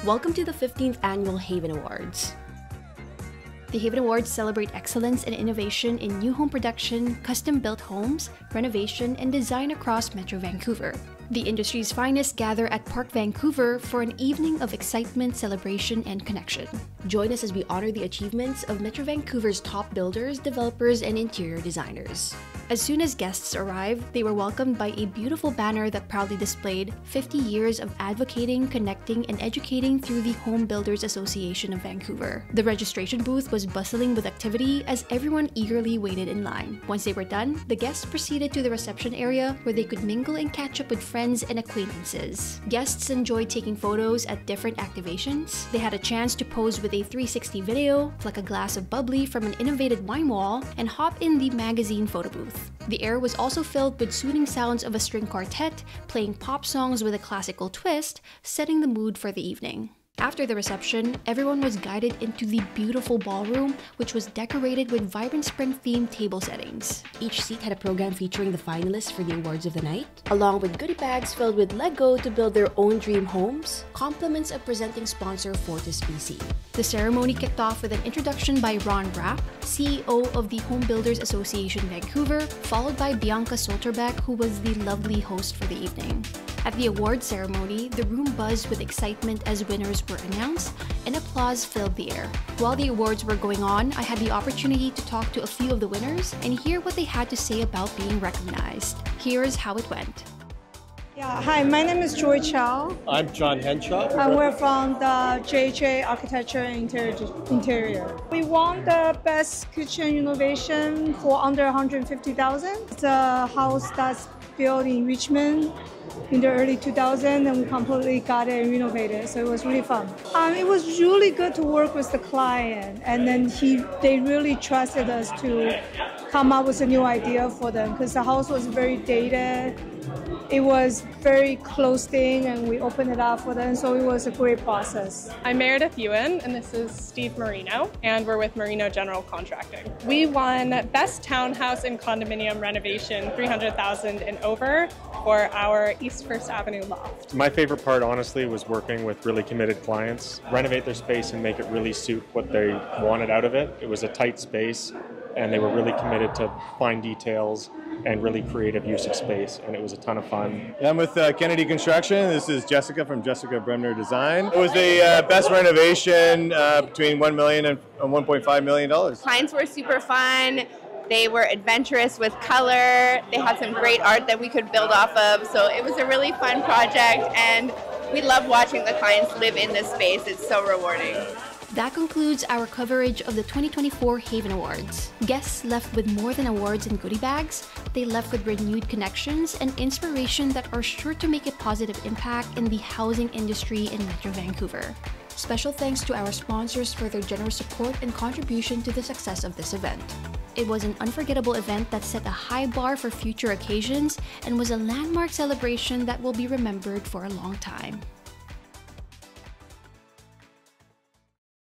Welcome to the 15th Annual HAVAN Awards. The HAVAN Awards celebrate excellence and innovation in new home production, custom-built homes, renovation, and design across Metro Vancouver. The industry's finest gather at Parq Vancouver for an evening of excitement, celebration, and connection. Join us as we honor the achievements of Metro Vancouver's top builders, developers, and interior designers. As soon as guests arrived, they were welcomed by a beautiful banner that proudly displayed 50 years of advocating, connecting, and educating through the Home Builders Association of Vancouver. The registration booth was bustling with activity as everyone eagerly waited in line. Once they were done, the guests proceeded to the reception area where they could mingle and catch up with friends and acquaintances. Guests enjoyed taking photos at different activations. They had a chance to pose with a 360 video, pluck a glass of bubbly from an innovative wine wall, and hop in the magazine photo booth. The air was also filled with soothing sounds of a string quartet playing pop songs with a classical twist, setting the mood for the evening. After the reception, everyone was guided into the beautiful ballroom, which was decorated with vibrant spring-themed table settings. Each seat had a program featuring the finalists for the awards of the night, along with goodie bags filled with Lego to build their own dream homes, compliments of presenting sponsor Fortis BC. The ceremony kicked off with an introduction by Ron Rapp, CEO of the Home Builders Association Vancouver, followed by Bianca Solterbeck, who was the lovely host for the evening. At the award ceremony, the room buzzed with excitement as winners were announced, and applause filled the air. While the awards were going on, I had the opportunity to talk to a few of the winners and hear what they had to say about being recognized. Here's how it went. Yeah, hi, my name is Joy Chow. I'm John Henshaw. And we're from the JJ Architecture and Interior. We won the Best Kitchen Innovation for under $150,000. It's a house that's built in Richmond in the early 2000s, and we completely got it and renovated, so it was really fun. It was really good to work with the client, and then they really trusted us to come up with a new idea for them because the house was very dated. It was very closed in, and we opened it up for them, so it was a great process. I'm Meredith Ewan, and this is Steve Marino, and we're with Marino General Contracting. We won Best Townhouse and Condominium Renovation, $300,000 and over, for our East First Avenue loft. My favorite part, honestly, was working with really committed clients, renovate their space and make it really suit what they wanted out of it. It was a tight space, and they were really committed to fine details and really creative use of space, and it was a ton of fun. I'm with Kennedy Construction. This is Jessica from Jessica Bremner Design. It was the best renovation between $1 million and $1.5 million. Clients were super fun. They were adventurous with color. They had some great art that we could build off of, so it was a really fun project, and we love watching the clients live in this space. It's so rewarding. That concludes our coverage of the 2024 HAVAN Awards. Guests left with more than awards and goodie bags. They left with renewed connections and inspiration that are sure to make a positive impact in the housing industry in Metro Vancouver. Special thanks to our sponsors for their generous support and contribution to the success of this event. It was an unforgettable event that set a high bar for future occasions and was a landmark celebration that will be remembered for a long time.